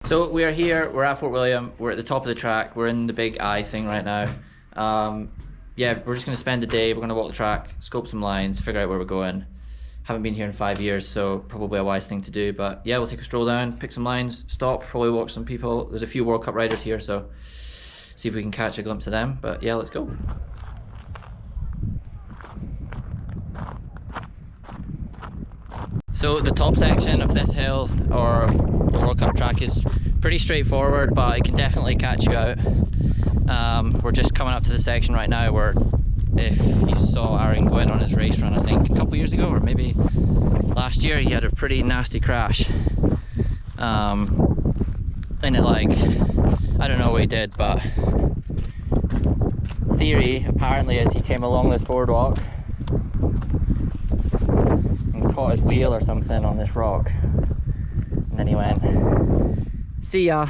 So we are here, we're at Fort William, we're at the top of the track, we're in the big eye thing right now. Yeah, we're just going to spend the day, we're going to walk the track, scope some lines, figure out where we're going. Haven't been here in 5 years, so probably a wise thing to do, but yeah, we'll take a stroll down, pick some lines, stop, probably watch some people. There's a few World Cup riders here, so see if we can catch a glimpse of them, but yeah, let's go. So the top section of this hill, or the World Cup track, is pretty straightforward, but it can definitely catch you out. We're just coming up to the section right now where, if you saw Aaron Gwynn on his race run, I think a couple years ago, or maybe last year, he had a pretty nasty crash. And it, like, I don't know what he did, but theory apparently is he came along this boardwalk and caught his wheel or something on this rock, and then he went, see ya,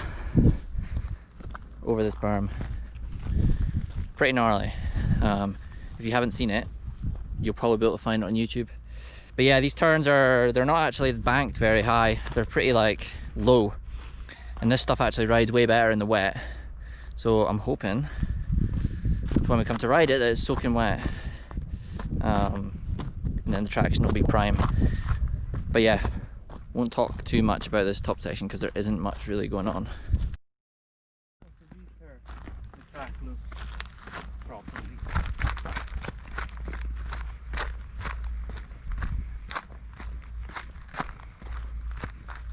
over this berm. Pretty gnarly. If you haven't seen it, you'll probably be able to find it on YouTube. But yeah, these turns they're not actually banked very high, they're pretty like low, and this stuff actually rides way better in the wet, so I'm hoping when we come to ride it that it's soaking wet, and then the traction will be prime. But yeah, won't talk too much about this top section because there isn't much really going on.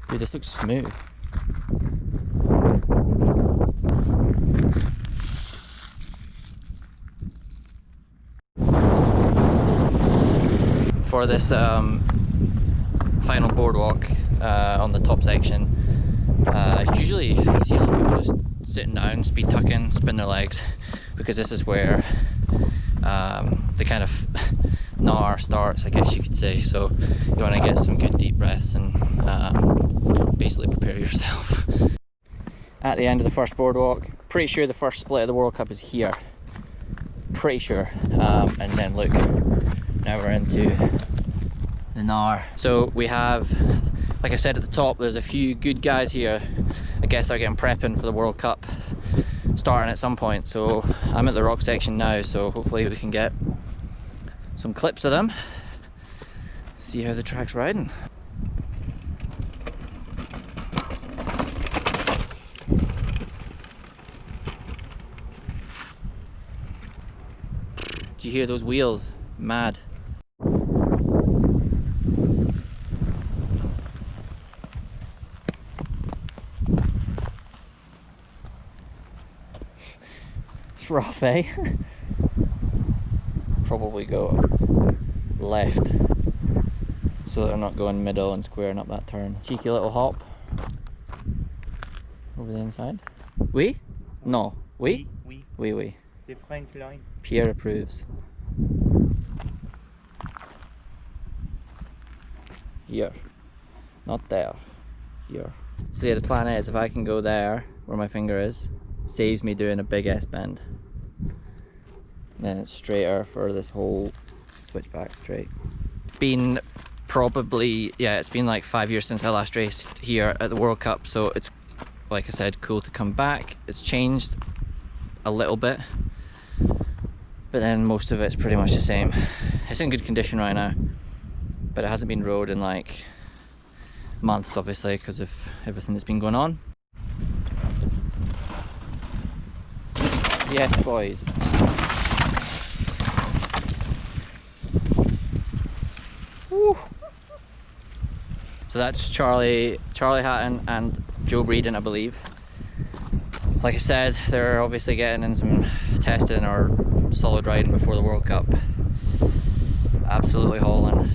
Dude, this looks smooth. For this final boardwalk on the top section, usually you see a lot of people just sitting down, speed tucking, spin their legs, because this is where the kind of Gnar starts, I guess you could say. So you want to get some good deep breaths and basically prepare yourself. At the end of the first boardwalk, pretty sure the first split of the World Cup is here. Pretty sure. And then look, now we're into the Gnar. So we have, like I said at the top, there's a few good guys here. I guess they're getting prepping for the World Cup starting at some point. So I'm at the rock section now, so hopefully we can get some clips of them, see how the track's riding. Do you hear those wheels? Mad. It's rough, eh? Probably go left so they're not going middle and squaring up that turn. Cheeky little hop over the inside. Oui? No. Oui? Oui. Oui, oui. The French line. Pierre approves. Here. Not there. Here. So yeah, the plan is if I can go there where my finger is, saves me doing a big S bend. Then it's straighter for this whole switchback straight. Been probably, yeah, it's been like 5 years since I last raced here at the World Cup, so it's, like I said, cool to come back. It's changed a little bit, but then most of it's pretty much the same. It's in good condition right now, but it hasn't been rode in like months, obviously, because of everything that's been going on. Yes, boys. Woo. So that's Charlie Hatton and Joe Breeden, I believe. Like I said, they're obviously getting in some testing or solid riding before the World Cup. Absolutely hauling.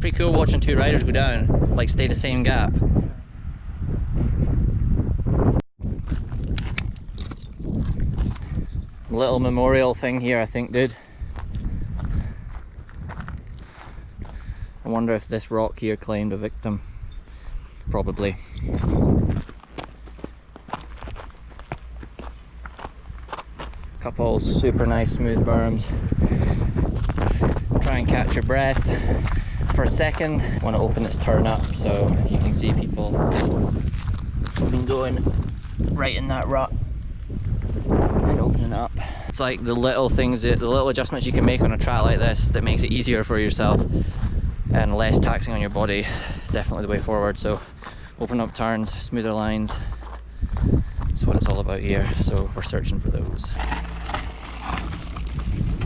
Pretty cool watching two riders go down, like stay the same gap. Little memorial thing here, I think, dude. I wonder if this rock here claimed a victim. Probably. Couple super nice smooth berms. Try and catch your breath for a second. I want to open this turn up so you can see people have been going right in that rut and opening up. It's like the little things, the little adjustments you can make on a track like this that makes it easier for yourself and less taxing on your body is definitely the way forward. So open up turns, smoother lines, that's what it's all about here. So we're searching for those.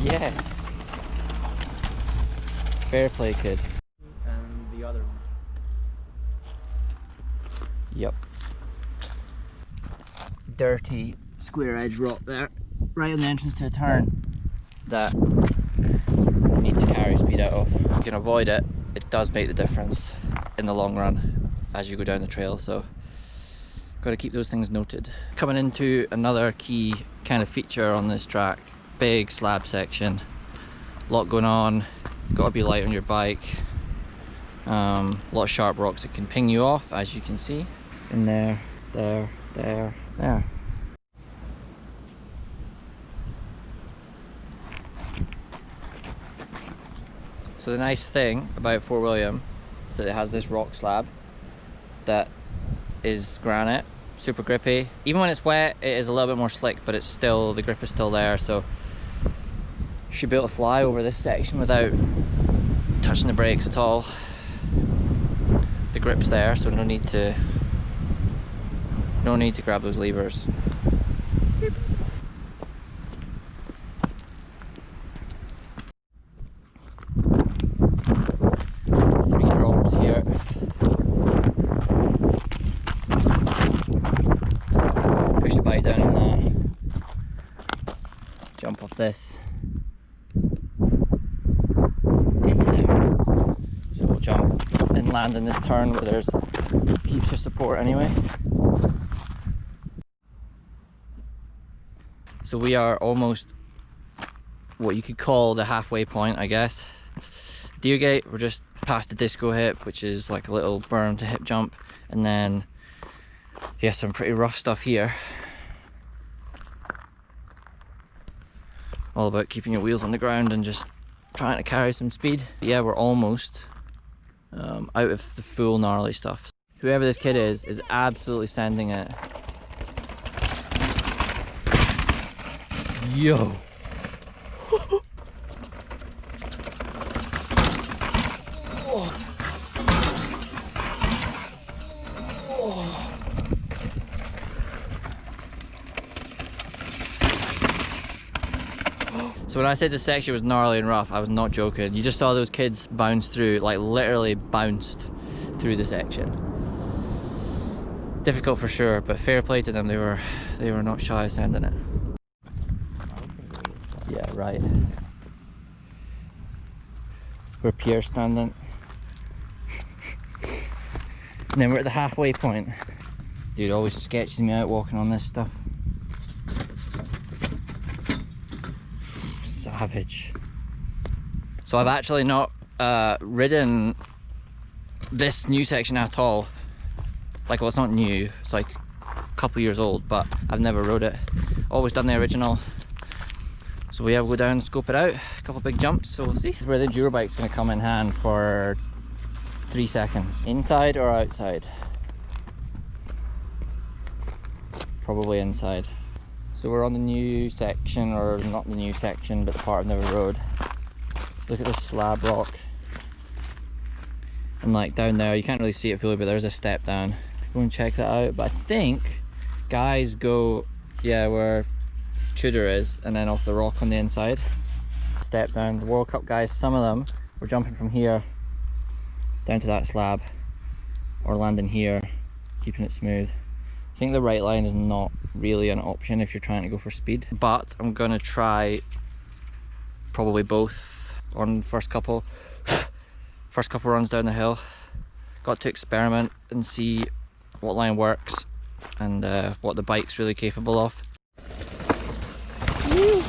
Yes! Fair play, kid. And the other one. Yep. Dirty square edge rock there, right on the entrance to a turn that you need to carry speed out of. You can avoid it, it does make the difference in the long run as you go down the trail, so got to keep those things noted. Coming into another key kind of feature on this track, big slab section, a lot going on, got to be light on your bike, a lot of sharp rocks that can ping you off, as you can see in there, there. So the nice thing about Fort William is that it has this rock slab that is granite, super grippy. Even when it's wet, it is a little bit more slick, but it's still, the grip is still there, so you should be able to fly over this section without touching the brakes at all. The grip's there, so no need to grab those levers. Beep. 3 drops here. Push the bike down on that. Jump off this. Into there. So we'll jump and land in this turn where there's heaps of support anyway. So we are almost what you could call the halfway point, I guess. Deer Gate, we're just past the disco hip, which is like a little berm to hip jump, and then yeah, some pretty rough stuff here. All about keeping your wheels on the ground and just trying to carry some speed. Yeah, we're almost out of the full gnarly stuff. Whoever this kid is absolutely sending it. Yo! So when I said this section was gnarly and rough, I was not joking. You just saw those kids bounce through, like literally bounced through the section. Difficult for sure, but fair play to them. They were not shy of sending it. Yeah, right. Where Pierre's standing. And then we're at the halfway point. Dude always sketches me out walking on this stuff. Savage. So I've actually not ridden this new section at all. Like, well, it's not new, it's like a couple years old, but I've never rode it. Always done the original. So yeah, we'll go down and scope it out. A couple big jumps, so we'll see. This is where the Enduro bike's going to come in hand for 3 seconds. Inside or outside? Probably inside. So we're on the new section, or not the new section, but the part I've never rode. Look at this slab rock. And like down there, you can't really see it fully, but there's a step down. Go and check that out. But I think guys go, yeah, where Tudor is, and then off the rock on the inside. Step down. The World Cup guys, some of them were jumping from here down to that slab, or landing here, keeping it smooth. I think the right line is not really an option if you're trying to go for speed, but I'm gonna try probably both on first couple runs down the hill. Got to experiment and see what line works and what the bike's really capable of. Woo.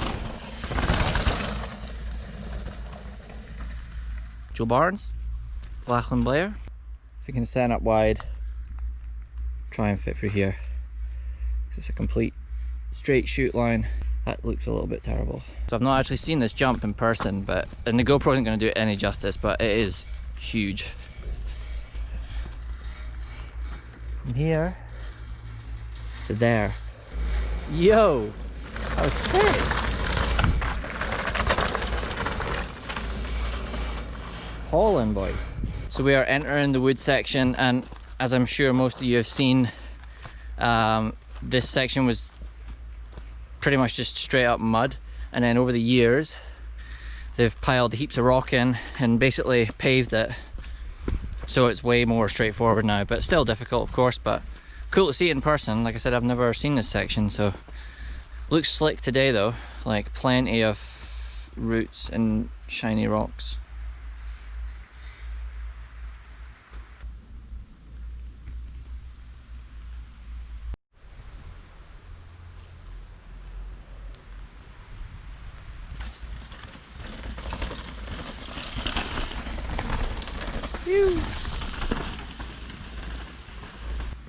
Joe Barnes, Lachlan Blair. If you can stand up wide, try and fit through here. It's a complete straight shoot line. That looks a little bit terrible. So I've not actually seen this jump in person, and the GoPro isn't going to do it any justice, but it is huge. From here to there. Yo! That was sick! Hauling, boys. So we are entering the wood section, and as I'm sure most of you have seen, this section was pretty much just straight up mud, and then over the years they've piled heaps of rock in and basically paved it, so it's way more straightforward now, but still difficult of course. But cool to see it in person. Like I said, I've never seen this section, so looks slick today though, like plenty of roots and shiny rocks.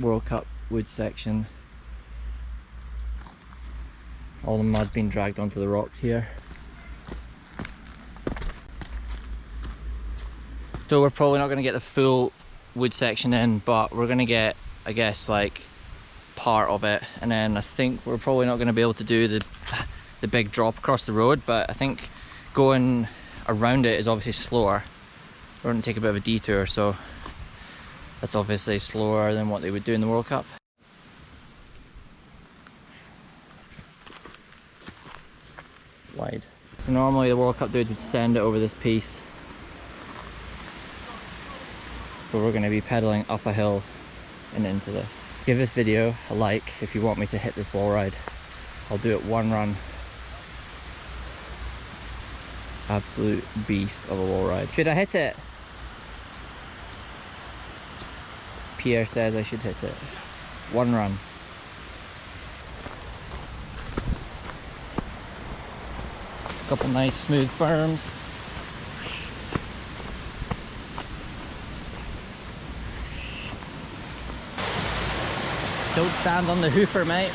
World Cup wood section. All the mud being dragged onto the rocks here. So we're probably not going to get the full wood section in, but we're going to get, I guess, like part of it, and then I think we're probably not going to be able to do the big drop across the road, but I think going around it is obviously slower. We're going to take a bit of a detour, so that's obviously slower than what they would do in the World Cup. Wide. So normally the World Cup dudes would send it over this piece, but we're going to be pedaling up a hill and into this. Give this video a like if you want me to hit this wall ride. I'll do it one run. Absolute beast of a wall ride. Should I hit it? Pierre says I should hit it. One run. Couple nice smooth berms. Don't stand on the hoofer, mate.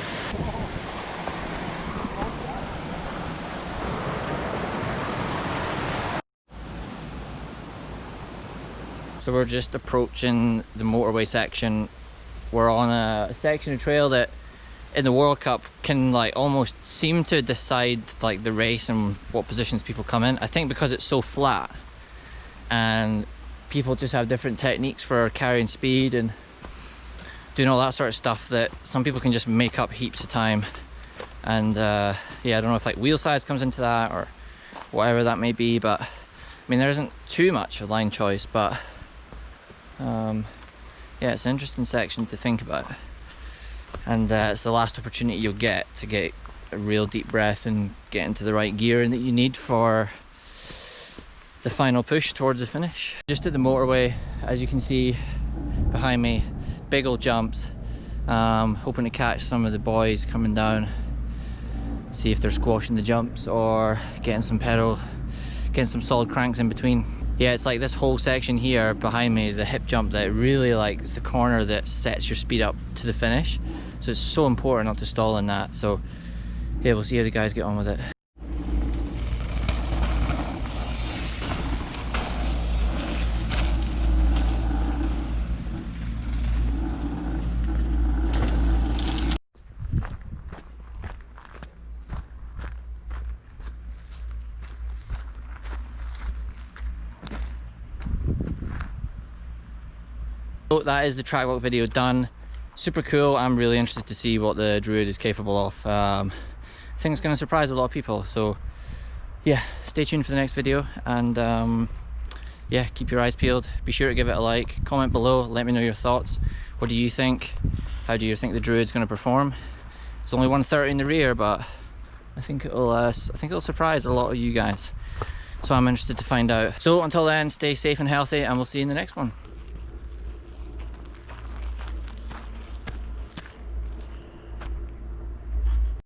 So we're just approaching the motorway section. We're on a section of trail that in the World Cup can like almost seem to decide like the race and what positions people come in. I think because it's so flat and people just have different techniques for carrying speed and doing all that sort of stuff, that some people can just make up heaps of time. And yeah, I don't know if like wheel size comes into that or whatever that may be, but I mean there isn't too much of line choice, but yeah, it's an interesting section to think about, and it's the last opportunity you'll get to get a real deep breath and get into the right gear that you need for the final push towards the finish. Just at the motorway, as you can see behind me, big old jumps. Hoping to catch some of the boys coming down, see if they're squashing the jumps or getting some pedal, getting some solid cranks in between. Yeah, it's like this whole section here behind me, the hip jump, that really like it's the corner that sets your speed up to the finish. So it's so important not to stall in that. So yeah, we'll see how the guys get on with it. So that is the track walk video done. Super cool. I'm really interested to see what the Druid is capable of. I think it's going to surprise a lot of people. So yeah, stay tuned for the next video, and yeah, keep your eyes peeled. Be sure to give it a like, comment below, let me know your thoughts. What do you think? How do you think the Druid's going to perform? It's only 130 in the rear, but I think it'll surprise a lot of you guys. So I'm interested to find out. So until then, stay safe and healthy, and we'll see you in the next one.